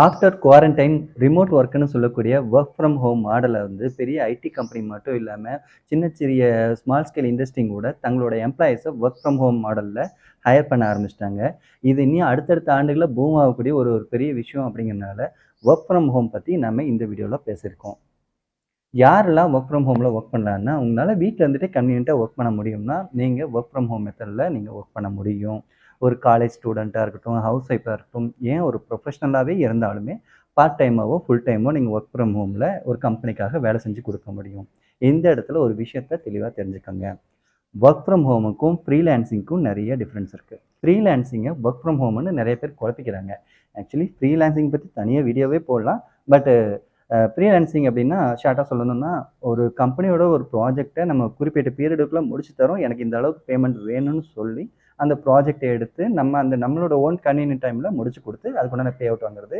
After quarantine remote ஒர்க்குன்னு சொல்லக்கூடிய work from home மாடலை வந்து பெரிய ஐடி கம்பெனி மட்டும் இல்லாமல் சின்ன சிறிய ஸ்மால் ஸ்கேல் இண்டஸ்ட்ரியும் கூட தங்களோட எம்ப்ளாயீஸை ஒர்க் ஃப்ரம் ஹோம் மாடலில் ஹையர் பண்ண ஆரம்பிச்சிட்டாங்க. இது இன்னும் அடுத்தடுத்த ஆண்டுகளில் பூம் ஆகக்கூடிய ஒரு ஒரு பெரிய விஷயம் அப்படிங்கிறதுனால ஒர்க் ஃப்ரம் ஹோம் பற்றி நம்ம இந்த வீடியோவில் பேசியிருக்கோம். யாரெல்லாம் ஒர்க் ஃப்ரம் ஹோமில் ஒர்க் பண்ணலான்னா, உங்களால் வீட்டில் இருந்துகிட்டே கன்வீனியண்ட்டாக ஒர்க் பண்ண முடியும்னா நீங்கள் ஒர்க் ஃப்ரம் ஹோம் மெத்தடில் நீங்கள் ஒர்க் பண்ண முடியும். ஒரு காலேஜ் ஸ்டூடெண்ட்டாக இருக்கட்டும், ஹவுஸ் ஒய்ஃபாக இருக்கட்டும், ஏன் ஒரு ப்ரொஃபஷனலாகவே இருந்தாலுமே பார்ட் டைமாவோ ஃபுல் டைமோ நீங்கள் ஒர்க் ஃப்ரம் ஹோமில் ஒரு கம்பெனிக்காக வேலை செஞ்சு கொடுக்க முடியும். இந்த இடத்துல ஒரு விஷயத்தை தெளிவாக தெரிஞ்சுக்கோங்க. ஒர்க் ஃப்ரம் ஹோமுக்கும் ஃப்ரீலான்சிங்க்கும் நிறைய டிஃப்ரென்ஸ் இருக்குது. ஃப்ரீலான்சிங்கை ஒர்க் ஃப்ரம் ஹோம்னு நிறைய பேர் குழப்பிக்கிறாங்க. ஆக்சுவலி ஃப்ரீலான்சிங் பற்றி தனியாக வீடியோவே போடலாம். பட் ஃப்ரீலான்சிங் அப்படின்னா ஷார்ட்டாக சொல்லணும்னா, ஒரு கம்பெனியோட ஒரு ப்ராஜெக்ட்டை நம்ம குறிப்பிட்ட பீரியடுக்குள்ளே முடிச்சு தரோம். எனக்கு இந்த அளவுக்கு பேமெண்ட் வேணும்னு சொல்லி அந்த ப்ராஜெக்ட்டை எடுத்து நம்மளோட ஓன் கன்வீனியன்ட் டைமில் முடிச்சு கொடுத்து அதுக்குண்டான பே அவுட் வாங்குறது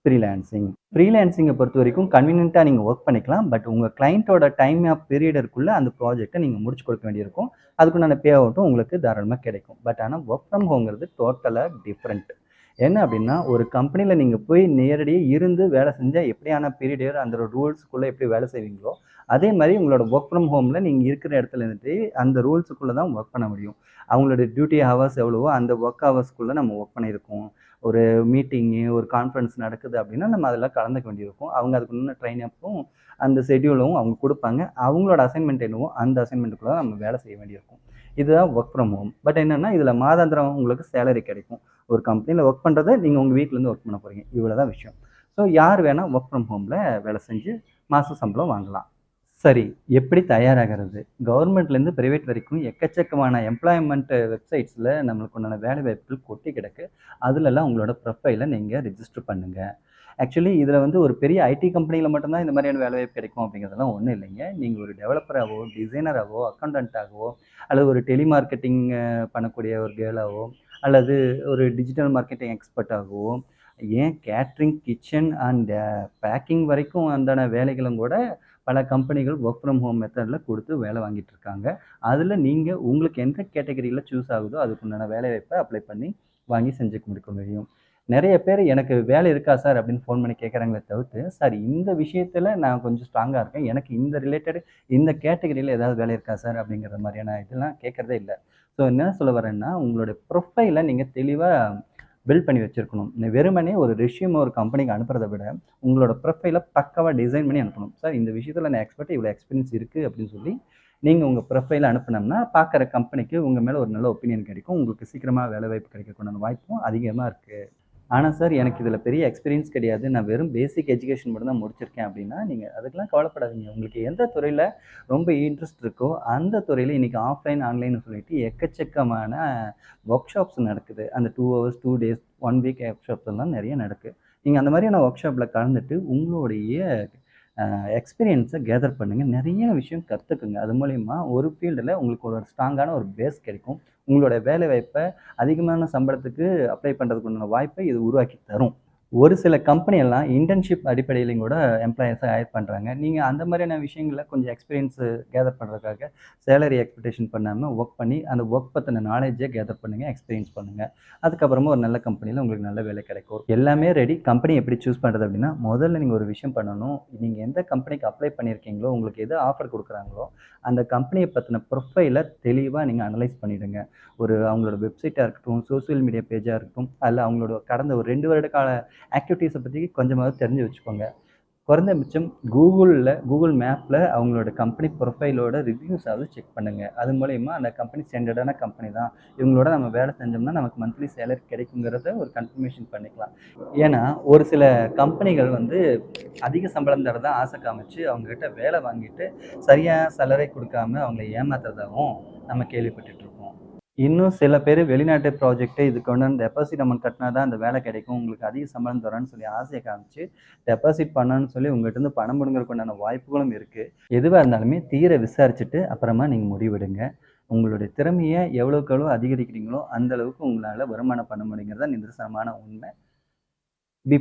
ஃப்ரீலான்சிங். ஃப்ரீலான்சிங்கை பொறுத்த வரைக்கும் கன்வீனியன்ட்டாக நீங்கள் ஒர்க் பண்ணிக்கலாம். பட் உங்கள் கிளைண்ட்டோட டைம் ஆஃப் பீரியடுக்குள்ளே அந்த ப்ராஜெக்ட்டை நீங்கள் முடிச்சு கொடுக்க வேண்டியிருக்கும். அதுக்குண்டான பே அவுட்டும் உங்களுக்கு தாராளமாக கிடைக்கும். பட் ஆனால் ஒர்க் ஃப்ரம் ஹோம்ங்கிறது டோட்டலாக டிஃப்ரெண்ட். என்ன அப்படின்னா, ஒரு கம்பெனியில் நீங்கள் போய் நேரடியாக இருந்து வேலை செஞ்சால் எப்படியான பீரியட் அந்த ரூல்ஸுக்குள்ளே எப்படி வேலை செய்வீங்களோ, அதே மாதிரி உங்களோட ஒர்க் ஃப்ரம் ஹோமில் நீங்கள் இருக்கிற இடத்துல இருந்துட்டு அந்த ரூல்ஸுக்குள்ளே தான் ஒர்க் பண்ண முடியும். அவங்களோட டியூட்டி ஹவர்ஸ் எவ்வளவோ அந்த ஒர்க் ஹவர்ஸ்க்குள்ளே நம்ம ஒர்க் பண்ணியிருக்கோம். ஒரு மீட்டிங்கு, ஒரு கான்ஃபரன்ஸ் நடக்குது அப்படின்னா, நம்ம அதில் கலந்துக்க வேண்டியிருக்கும். அவங்க அதுக்குள்ள ட்ரெயின் அப்பும் அந்த ஷெட்யூலும் அவங்க கொடுப்பாங்க. அவங்களோட அசைன்மெண்ட் என்னவோ அந்த அசைன்மெண்ட்டுக்குள்ள நம்ம வேலை செய்ய வேண்டியிருக்கும். இதுதான் ஒர்க் ஃப்ரம் ஹோம். பட் என்னென்னா, இதில் மாதாந்திரம் உங்களுக்கு சேலரி கிடைக்கும். ஒரு கம்பெனியில் ஒர்க் பண்ணுறத நீங்கள் உங்கள் வீட்டிலேருந்து ஒர்க் பண்ண போகிறீங்க. இவ்வளோ தான் விஷயம். ஸோ யார் வேணால் ஒர்க் ஃப்ரம் ஹோமில் வேலை செஞ்சு மாத சம்பளம் வாங்கலாம். சரி, எப்படி தயாராகிறது? கவர்மெண்ட்லேருந்து பிரைவேட் வரைக்கும் எக்கச்சக்கமான எம்ப்ளாய்மெண்ட் வெப்சைட்ஸில் நம்மளுக்கு உண்டான வேலை வாய்ப்புகள் கொட்டி கிடக்கு. அதுலலாம் உங்களோட ப்ரொஃபைலை நீங்கள் ரிஜிஸ்டர் பண்ணுங்கள். ஆக்சுவலி இதில் வந்து ஒரு பெரிய ஐடி கம்பெனியில் மட்டும்தான் இந்த மாதிரியான வேலை வாய்ப்பு கிடைக்கும் அப்படிங்கிறதெல்லாம் ஒன்றும் இல்லைங்க. நீங்கள் ஒரு டெவலப்பராகவோ, டிசைனராகவோ, அக்கௌண்டண்ட்டாகவோ, அல்லது ஒரு டெலிமார்க்கெட்டிங் பண்ணக்கூடிய ஒரு கேர்ளாவோ, அல்லது ஒரு டிஜிட்டல் மார்க்கெட்டிங் எக்ஸ்பர்ட்டாகவோ, ஏன் கேட்ரிங், கிச்சன் அண்ட் பேக்கிங் வரைக்கும் அந்தான வேலைகளும் கூட பல கம்பெனிகள் ஒர்க் ஃப்ரம் ஹோம் மெத்தடில் கொடுத்து வேலை வாங்கிட்டு இருக்காங்க. அதில் நீங்கள் உங்களுக்கு எந்த கேட்டகரியில் சூஸ் ஆகுதோ அதுக்குண்டான வேலைவாய்ப்பை அப்ளை பண்ணி வாங்கி செஞ்சு கொடுக்க முடியும். நிறைய பேர் எனக்கு வேலை இருக்கா சார் அப்படின்னு ஃபோன் பண்ணி கேட்குறாங்களே தவிர்த்து, சார் இந்த விஷயத்தில் நான் கொஞ்சம் ஸ்ட்ராங்காக இருக்கேன், எனக்கு இந்த ரிலேட்டட் இந்த கேட்டகரியில் ஏதாவது வேலை இருக்கா சார் அப்படிங்கிற மாதிரியான இதெல்லாம் கேட்குறதே இல்லை. ஸோ என்ன சொல்ல வரேன்னா, உங்களுடைய ப்ரொஃபைலை நீங்கள் தெளிவாக பில்ட் பண்ணி வச்சுருக்கணும். வெறுமனே ஒரு ரெஸ்யூம் ஒரு கம்பெனிக்கு அனுப்புறதை விட உங்களோட ப்ரொஃபைலை பக்காவாக டிசைன் பண்ணி அனுப்பணும். சார் இந்த விஷயத்தில் நான் எக்ஸ்பர்ட், இவ்வளோ எக்ஸ்பீரியன்ஸ் இருக்குது அப்படின்னு சொல்லி நீங்கள் உங்கள் ப்ரொஃபைலை அனுப்புனோம்னா பார்க்குற கம்பெனிக்கு உங்கள் மேலே ஒரு நல்ல ஒப்பீனியன் கிடைக்கும். உங்களுக்கு சீக்கிரமாக வேலை வாய்ப்பு கிடைக்கக்கூடிய வாய்ப்பும் அதிகமாக இருக்குது. ஆனால் சார் எனக்கு இதில் பெரிய எக்ஸ்பீரியன்ஸ் கிடையாது, நான் வெறும் பேசிக் எஜுகேஷன் மட்டும் தான் முடிச்சிருக்கேன் அப்படின்னா, நீங்கள் அதுக்கெல்லாம் கவலைப்படாதீங்க. உங்களுக்கு எந்த துறையில் ரொம்ப இன்ட்ரெஸ்ட் இருக்கோ அந்த துறையில் இன்றைக்கி ஆஃப்லைன், ஆன்லைன்னு சொல்லிட்டு எக்கச்சக்கமான ஒர்க் ஷாப்ஸ் நடக்குது. அந்த 2 hours, 2 days, 1 week work shops எல்லாம் நிறைய நடக்குது. நீங்கள் அந்த மாதிரியான ஒர்க் ஷாப்பில் கலந்துட்டு உங்களுடைய எக்ஸ்பீரியன்ஸை கேதர் பண்ணுங்கள். நிறைய விஷயம் கற்றுக்குங்க. அது மூலிமா ஒரு ஃபீல்டில் உங்களுக்கு ஒரு ஸ்ட்ராங்கான ஒரு பேஸ் கிடைக்கும். உங்களோட வேலைவாய்ப்பை அதிகமான சம்பளத்துக்கு அப்ளை பண்ணுறதுக்கு உண்டான வாய்ப்பை இது உருவாக்கி தரும். ஒரு சில கம்பெனி எல்லாம் இன்டர்ன்ஷிப் அடிப்படையிலும் கூட எம்ப்ளாயீஸை ஹையர் பண்ணுறாங்க. நீங்கள் அந்த மாதிரியான விஷயங்கள கொஞ்சம் எக்ஸ்பீரியன்ஸு கேதர் பண்ணுறதுக்காக சேலரி எக்ஸ்பெக்டேஷன் பண்ணாமல் ஒர்க் பண்ணி அந்த ஒர்க் பற்றின நாலேஜை கேதர் பண்ணுங்கள், எக்ஸ்பீரியன்ஸ் பண்ணுங்கள். அதுக்கப்புறமா ஒரு நல்ல கம்பெனியில் உங்களுக்கு நல்ல வேலை கிடைக்கும். எல்லாமே ரெடி. கம்பெனி எப்படி சூஸ் பண்ணுறது அப்படின்னா, முதல்ல நீங்கள் ஒரு விஷயம் பண்ணணும். நீங்கள் எந்த கம்பெனிக்கு அப்ளை பண்ணியிருக்கீங்களோ, உங்களுக்கு எது ஆஃபர் கொடுக்குறாங்களோ, அந்த கம்பெனியை பற்றின ப்ரொஃபைலை தெளிவாக நீங்கள் அனலைஸ் பண்ணிவிடுங்க. அவங்களோட வெப்சைட்டாக இருக்கட்டும், சோசியல் மீடியா பேஜாக இருக்கட்டும், அதில் அவங்களோட கடந்த ஒரு 2 வருட கால ஆக்டிவிட்டீஸை பற்றி கொஞ்சமாவது தெரிஞ்சு வச்சுக்கோங்க. குறைந்தபட்சம் கூகுள் மேப்பில் அவங்களோட கம்பெனி ப்ரொஃபைலோட ரிவ்யூஸாவது செக் பண்ணுங்கள். அது மூலயமா அந்த கம்பெனி ஸ்டாண்டர்டான கம்பெனி தான், இவங்களோட நம்ம வேலை செஞ்சோம்னா நமக்கு மந்த்லி சேலரி கிடைக்குங்கிறத ஒரு கன்ஃபர்மேஷன் பண்ணிக்கலாம். ஏன்னா ஒரு சில கம்பெனிகள் வந்து அதிக சம்பளம் தரதா ஆசை காமிச்சு அவங்ககிட்ட வேலை வாங்கிட்டு சரியாக சேலரி கொடுக்காம அவங்கள ஏமாத்துறதாகவும் நம்ம கேள்விப்பட்டுட்ருக்கோம். இன்னும் சில பேர் வெளிநாட்டு ப்ராஜெக்ட்டு இதுக்கு வந்து டெபாசிட் அமௌண்ட் கட்டினா தான் அந்த வேலை கிடைக்கும், உங்களுக்கு அதிக சம்பளம் தரோன்னு சொல்லி ஆசையை காமிச்சு டெபாசிட் பண்ணணும்னு சொல்லி உங்கள்கிட்ட பணம் பிடுங்குறதுக்கு உண்டான வாய்ப்புகளும் இருக்குது. எதுவாக இருந்தாலுமே தீர விசாரிச்சுட்டு அப்புறமா நீங்கள் முடிவெடுங்க. உங்களுடைய திறமையை எவ்வளோக்கு எவ்வளோ அதிகரிக்கிறீங்களோ அந்த அளவுக்கு உங்களால் வருமானம் பண்ண முடியுங்கிறது தான் நிதர்சனமான உண்மை. பி